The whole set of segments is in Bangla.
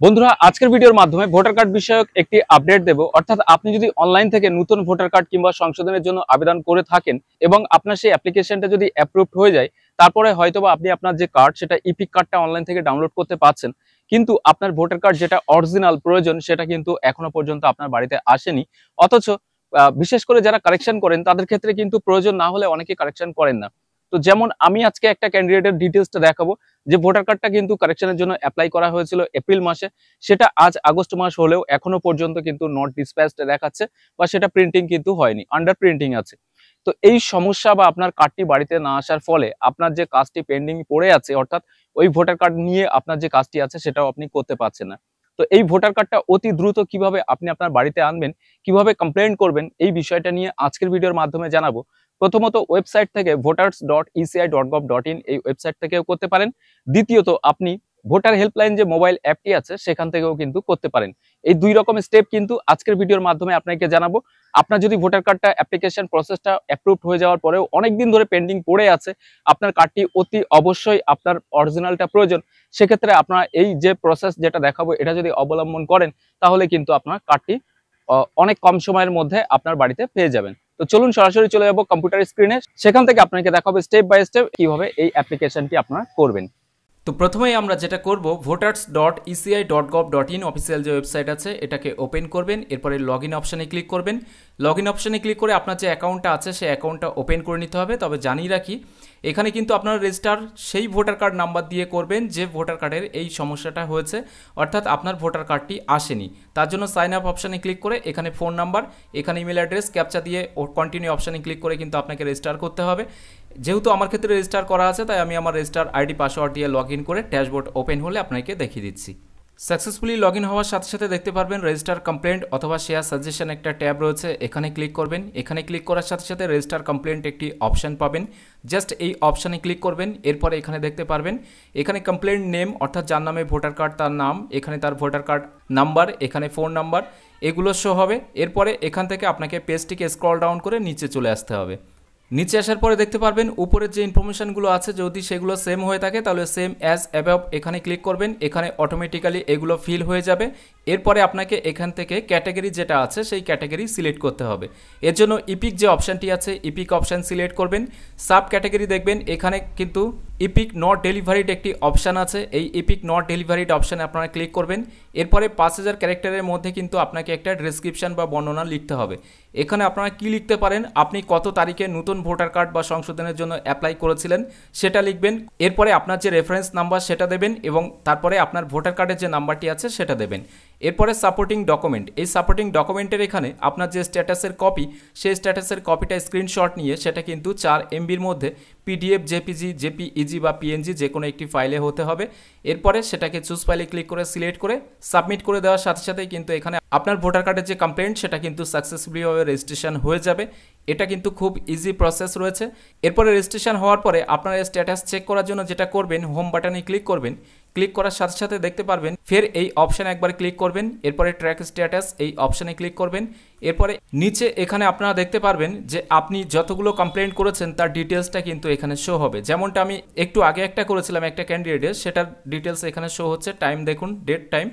বন্ধুরা, আজকের ভিডিওর মাধ্যমে ভোটার কার্ড বিষয়ক একটি আপডেট দেব। অর্থাৎ আপনি যদি অনলাইন থেকে নতুন ভোটার কার্ড কিংবা সংশোধনের জন্য আবেদন করে থাকেন এবং আপনার সেই অ্যাপ্লিকেশনটা যদি অ্যাপ্রুভড হয়ে যায়, তারপরে হয়তোবা আপনি আপনার যে কার্ড সেটা ইপিক কার্ডটা অনলাইন থেকে ডাউনলোড করতে পারছেন, কিন্তু আপনার ভোটার কার্ড যেটা অরিজিনাল প্রয়োজন সেটা কিন্তু এখনো পর্যন্ত আপনার বাড়িতে আসেনি। অথচ বিশেষ করে যারা কারেকশন করেন তাদের ক্ষেত্রে কিন্তু প্রয়োজন না হলে অনেকে কারেকশন করেন না। তো যেমন আমি আজকে একটা ক্যান্ডিডেটের ডিটেলসটা দেখাবো, যে ভোটার কার্ডটা কিন্তু কারেকশনের জন্য অ্যাপ্লাই করা হয়েছিল এপ্রিল মাসে, সেটা আজ আগস্ট মাস হলেও এখনো পর্যন্ত কিন্তু নট ডিসপ্যাচড দেখাচ্ছে, বা সেটা প্রিন্টিং কিন্তু হয়নি, আন্ডার প্রিন্টিং আছে। তো এই সমস্যা বা আপনার কার্ডটি বাড়িতে না আসার ফলে আপনার যে কাজটি পেন্ডিং পড়ে আছে, অর্থাৎ ওই ভোটার কার্ড নিয়ে আপনার যে কাজটি আছে সেটাও আপনি করতে পারছেন না। তো এই ভোটার কার্ডটা অতি দ্রুত কিভাবে আপনি আপনার বাড়িতে আনবেন, কিভাবে কমপ্লেন করবেন, এই বিষয়টা নিয়ে আজকের ভিডিওর মাধ্যমে জানাবো। প্রথমত ওয়েবসাইট থেকে voters.eci.gov.in এই ওয়েবসাইট থেকেও করতে পারেন। দ্বিতীয়ত আপনি ভোটার হেল্পলাইন যে মোবাইল অ্যাপটি আছে সেখান থেকেও কিন্তু করতে পারেন। এই দুই রকম স্টেপ কিন্তু আজকের ভিডিওর মাধ্যমে আপনাকে জানাবো। আপনার যদি ভোটার কার্ডটা অ্যাপ্লিকেশন প্রসেসটা অ্যাপ্রুভড হয়ে যাওয়ার পরেও অনেকদিন ধরে পেন্ডিং পড়ে আছে, আপনার কার্ডটি অতি অবশ্যই আপনার অরিজিনালটা প্রয়োজন, সেক্ষেত্রে আপনারা এই যে প্রসেস যেটা দেখাবো এটা যদি অবলম্বন করেন, তাহলে কিন্তু আপনার কার্ডটি অনেক কম সময়ের মধ্যে আপনার বাড়িতে পেয়ে যাবেন। তো চলুন সরাসরি চলে যাবো কম্পিউটার স্ক্রিনে, সেখান থেকে আপনাকে দেখাবো স্টেপ বাই স্টেপ কিভাবে এই অ্যাপ্লিকেশনটি আপনারা করবেন। তো প্রথমেই আমরা যেটা করব, voters.eci.gov.in অফিসিয়াল যে ওয়েবসাইট আছে এটাকে ওপেন করবেন। এরপরে লগ ইন অপশানে ক্লিক করবেন। লগ ইন অপশানে ক্লিক করে আপনার যে অ্যাকাউন্টটা আছে সেই অ্যাকাউন্টটা ওপেন করে নিতে হবে। তবে জানিয়ে রাখি, এখানে কিন্তু আপনারা রেজিস্টার সেই ভোটার কার্ড নাম্বার দিয়ে করবেন যে ভোটার কার্ডের এই সমস্যাটা হয়েছে, অর্থাৎ আপনার ভোটার কার্ডটি আসেনি। তার জন্য সাইন আপ অপশানে ক্লিক করে এখানে ফোন নাম্বার, এখানে ইমেল অ্যাড্রেস, ক্যাপচা দিয়ে ও কন্টিনিউ অপশানে ক্লিক করে কিন্তু আপনাকে রেজিস্টার করতে হবে। যেহেতু আমার ক্ষেত্রে রেজিস্টার করা আছে, তাই আমি আমার রেজিস্টার আইডি পাসওয়ার্ড দিয়ে লগ ইন করে ড্যাশবোর্ড ওপেন হলে আপনাকে দেখিয়ে দিচ্ছি। সাকসেসফুলি লগ ইন হওয়ার সাথে সাথে দেখতে পারবেন রেজিস্টার কমপ্লেন্ট অথবা শেয়ার সাজেশন একটা ট্যাব রয়েছে, এখানে ক্লিক করবেন। এখানে ক্লিক করার সাথে সাথে রেজিস্টার কমপ্লেন্ট একটি অপশান পাবেন, জাস্ট এই অপশানে ক্লিক করবেন। এরপরে এখানে দেখতে পারবেন এখানে কমপ্লেন্ট নেম, অর্থাৎ যার নামে ভোটার কার্ড তার নাম, এখানে তার ভোটার কার্ড নাম্বার, এখানে ফোন নাম্বার, এগুলো শো হবে। এরপরে এখান থেকে আপনাকে পেজটিকে স্ক্রল ডাউন করে নিচে চলে আসতে হবে। নিচে আসার পরে দেখতে পারবেন উপরের যে ইনফরমেশনগুলো আছে, যদি সেগুলো সেম হয়ে থাকে তাহলে সেম অ্যাজ অ্যাবভ এখানে ক্লিক করবেন। এখানে অটোমেটিক্যালি এগুলো ফিল হয়ে যাবে। এরপরে আপনাকে এখান থেকে ক্যাটাগরি যেটা আছে সেই ক্যাটাগরি সিলেক্ট করতে হবে। এর জন্য ইপিক যে অপশানটি আছে ইপিক অপশান সিলেক্ট করবেন। সাব ক্যাটাগরি দেখবেন এখানে কিন্তু ইপিক নট ডেলিভারিড একটি অপশান আছে, এই ইপিক নট ডেলিভারিড অপশানে আপনারা ক্লিক করবেন। এরপরে 5000 ক্যারেক্টারের মধ্যে কিন্তু আপনাকে একটা ডেসক্রিপশন বা বর্ণনা লিখতে হবে। এখানে আপনারা কি লিখতে পারেন, আপনি কত তারিখে নতুন ভোটার কার্ড বা সংশোধনের জন্য অ্যাপ্লাই করেছিলেন সেটা লিখবেন। এরপরে আপনার যে রেফারেন্স নাম্বার সেটা দেবেন এবং তারপরে আপনার ভোটার কার্ডের যে নাম্বারটি আছে সেটা দেবেন। এরপরে সাপোর্টিং ডকুমেন্ট, এই সাপোর্টিং ডকুমেন্টের এখানে আপনার যে স্ট্যাটাসের কপি, সেই স্ট্যাটাসের কপিটা স্ক্রিনশট নিয়ে সেটা কিন্তু 4 MBর মধ্যে পিডিএফ, জেপিজি, জেপিইজি বা পিএনজি যে কোনো একটি ফাইলে হতে হবে। এরপরে সেটাকে চুজ ফাইলে ক্লিক করে সিলেক্ট করে সাবমিট করে দেওয়ার সাথে সাথেই কিন্তু এখানে আপনার ভোটার কার্ডের যে কমপ্লেন্ট সেটা কিন্তু সাকসেসফুলিভাবে রেজিস্ট্রেশন হয়ে যাবে। এটা কিন্তু খুব ইজি প্রসেস রয়েছে। এরপরে রেজিস্ট্রেশন হওয়ার পরে আপনার স্ট্যাটাস চেক করার জন্য যেটা করবেন, হোম বাটনে ক্লিক করবেন। ক্লিক করার সাথে সাথে দেখতে পারবেন ফের এই অপশানে একবার ক্লিক করবেন। এরপরে ট্র্যাক স্ট্যাটাস এই অপশানে ক্লিক করবেন। এরপরে নিচে এখানে আপনারা দেখতে পারবেন যে আপনি যতগুলো কমপ্লেন্ট করেছেন তার ডিটেলসটা কিন্তু এখানে শো হবে। যেমনটা আমি একটু আগে একটা করেছিলাম একটা ক্যান্ডিডেটের, সেটার ডিটেলস এখানে শো হচ্ছে। টাইম দেখুন, ডেট, টাইম।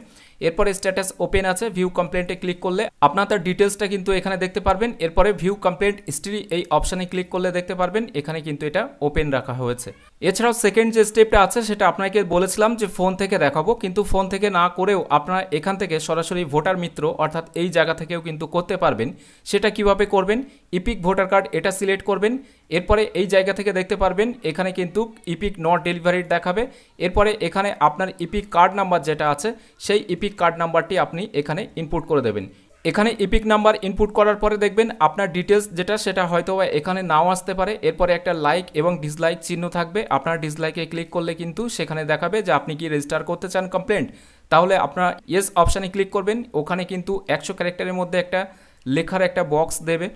এরপরে স্ট্যাটাস ওপেন আছে, ভিউ কমপ্লেন্টে ক্লিক করলে আপনার তার ডিটেলসটা কিন্তু এখানে দেখতে পারবেন। এরপরে ভিউ কমপ্লেন্ট হিস্ট্রি এই অপশানে ক্লিক করলে দেখতে পারবেন এখানে কিন্তু এটা ওপেন রাখা হয়েছে। এছাড়াও সেকেন্ড যে স্টেপটা আছে সেটা আপনাকে বলেছিলাম যে ফোন থেকে দেখাবো, কিন্তু ফোন থেকে না করেও আপনারা এখান থেকে সরাসরি ভোটার মিত্র অর্থাৎ এই জায়গা থেকেও কিন্তু করতে পারবেন। সেটা কিভাবে করবেন, ইপিক ভোটার কার্ড এটা সিলেক্ট করবেন। এরপরে এই জায়গা থেকে দেখতে পারবেন এখানে কিন্তু ইপিক নট ডেলিভারিড দেখাবে। এরপরে এখানে আপনার ইপিক কার্ড নাম্বার যেটা আছে সেই ইপিক কার্ড নাম্বারটি আপনি এখানে ইনপুট করে দেবেন। এখানে ইপিক নাম্বার ইনপুট করার পরে দেখবেন আপনার ডিটেলস যেটা সেটা হয়তো এখানে নাও আসতে পারে। এরপরে একটা লাইক এবং ডিসলাইক চিহ্ন থাকবে, আপনার ডিসলাইকে ক্লিক করলে কিন্তু সেখানে দেখাবে যে আপনি কি রেজিস্টার করতে চান কমপ্লেন্ট। তাহলে আপনার ইয়েস অপশানে ক্লিক করবেন। ওখানে কিন্তু 100 ক্যারেক্টারের মধ্যে একটা লেখার একটা বক্স দেবে।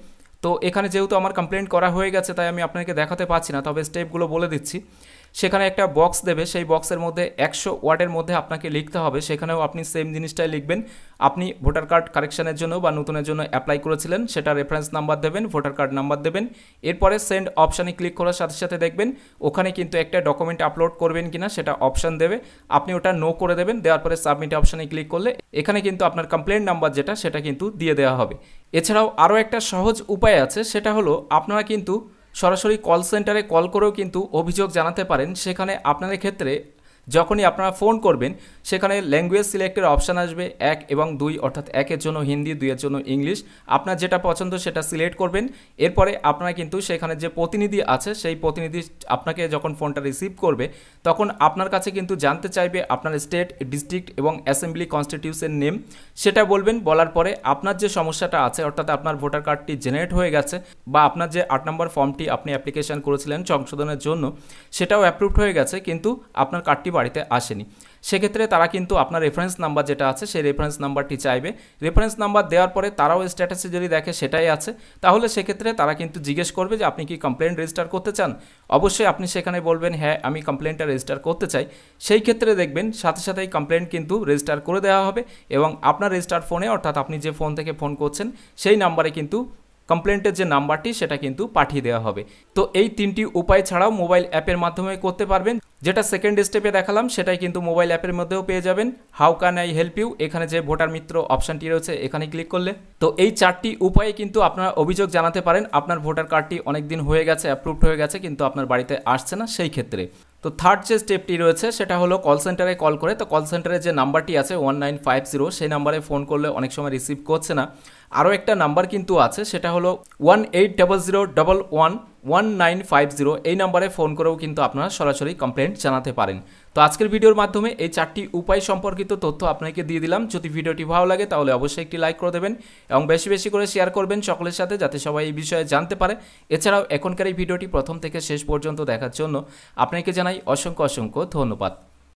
তো এখানে যেহেতু আমার কমপ্লেন্ট করা হয়ে গেছে তাই আমি আপনাকে দেখাতে পাচ্ছি না, তবে স্টেপগুলো বলে দিচ্ছি। সেখানে একটা বক্স দেবে, সেই বক্সের মধ্যে 100 ওয়ার্ডের মধ্যে আপনাকে লিখতে হবে। সেখানেও আপনি সেম জিনিসটাই লিখবেন, আপনি ভোটার কার্ড কারেকশনের জন্য বা নতুনের জন্য অ্যাপ্লাই করেছিলেন, সেটা রেফারেন্স নাম্বার দেবেন, ভোটার কার্ড নাম্বার দেবেন। এরপরে সেন্ড অপশানে ক্লিক করার সাথে সাথে দেখবেন ওখানে কিন্তু একটা ডকুমেন্ট আপলোড করবেন কিনা সেটা অপশান দেবে, আপনি ওটা নো করে দেবেন। দেওয়ার পরে সাবমিট অপশানে ক্লিক করলে এখানে কিন্তু আপনার কমপ্লেন নাম্বার যেটা সেটা কিন্তু দিয়ে দেওয়া হবে। এছাড়াও আরও একটা সহজ উপায় আছে, সেটা হলো আপনারা কিন্তু সরাসরি কল সেন্টারে কল করেও কিন্তু অভিযোগ জানাতে পারেন। সেখানে আপনাদের ক্ষেত্রে যখনই আপনারা ফোন করবেন সেখানে ল্যাঙ্গুয়েজ সিলেক্টের অপশান আসবে 1 এবং 2, অর্থাৎ 1-এর জন্য হিন্দি, 2-এর জন্য ইংলিশ। আপনার যেটা পছন্দ সেটা সিলেক্ট করবেন। এরপরে আপনারা কিন্তু সেখানে যে প্রতিনিধি আছে সেই প্রতিনিধি আপনাকে যখন ফোনটা রিসিভ করবে তখন আপনার কাছে কিন্তু জানতে চাইবে আপনার স্টেট, ডিস্ট্রিক্ট এবং অ্যাসেম্বলি কনস্টিটিউশন নেম, সেটা বলবেন। বলার পরে আপনার যে সমস্যাটা আছে, অর্থাৎ আপনার ভোটার কার্ডটি জেনারেট হয়ে গেছে বা আপনার যে 8 নম্বর ফর্মটি আপনি অ্যাপ্লিকেশন করেছিলেন সংশোধনের জন্য সেটাও অ্যাপ্রুভড হয়ে গেছে, কিন্তু আপনার কার্ডটি বাড়িতে আসেনি, সেক্ষেত্রে তারা কিন্তু আপনার রেফারেন্স নাম্বার যেটা আছে সেই রেফারেন্স নাম্বারটি চাইবে। রেফারেন্স নাম্বার দেওয়ার পরে তারাও স্ট্যাটাসে যদি দেখে সেটাই আছে, তাহলে সেক্ষেত্রে তারা কিন্তু জিজ্ঞেস করবে যে আপনি কি কমপ্লেন রেজিস্টার করতে চান। অবশ্যই আপনি সেখানে বলবেন হ্যাঁ আমি কমপ্লেনটা রেজিস্টার করতে চাই। সেই ক্ষেত্রে দেখবেন সাথে সাথেই কমপ্লেন কিন্তু রেজিস্টার করে দেওয়া হবে এবং আপনার রেজিস্টার ফোনে, অর্থাৎ আপনি যে ফোন থেকে ফোন করছেন সেই নাম্বারে কিন্তু কমপ্লেন্টের যে নাম্বারটি সেটা কিন্তু পাঠিয়ে দেওয়া হবে। তো এই 3টি উপায় ছাড়াও মোবাইল অ্যাপের মাধ্যমে করতে পারবেন। যেটা সেকেন্ড স্টেপে দেখালাম সেটাই কিন্তু মোবাইল অ্যাপের মধ্যেও পেয়ে যাবেন। How can I help you, এখানে যে ভোটার মিত্র অপশানটি রয়েছে এখানে ক্লিক করলে তো এই 4টি উপায়ে কিন্তু আপনারা অভিযোগ জানাতে পারেন আপনার ভোটার কার্ডটি অনেক দিন হয়ে গেছে, অ্যাপ্রুভড হয়ে গেছে, কিন্তু আপনার বাড়িতে আসছে না সেই ক্ষেত্রে। তো থার্ড যে স্টেপটি রয়েছে সেটা হলো কল সেন্টারে কল করে। তো কল সেন্টারে যে নাম্বারটি আছে 1950 সেই নাম্বারে ফোন করলে অনেক সময় রিসিভ করছে না। আরও একটা নাম্বার কিন্তু আছে, সেটা হলো 1800111950, এই নাম্বারে ফোন করেও কিন্তু আপনারা সরাসরি কমপ্লেন্ট জানাতে পারেন। তো আজকের ভিডিওর মাধ্যমে এই 4টি উপায় সম্পর্কিত তথ্য আপনাকে দিয়ে দিলাম। যদি ভিডিওটি ভালো লাগে তাহলে অবশ্যই একটি লাইক করে দেবেন এবং বেশি বেশি করে শেয়ার করবেন সকলের সাথে, যাতে সবাই এই বিষয়ে জানতে পারে। এছাড়াও এখনকার এই ভিডিওটি প্রথম থেকে শেষ পর্যন্ত দেখার জন্য আপনাকে জানাই অসংখ্য অসংখ্য ধন্যবাদ।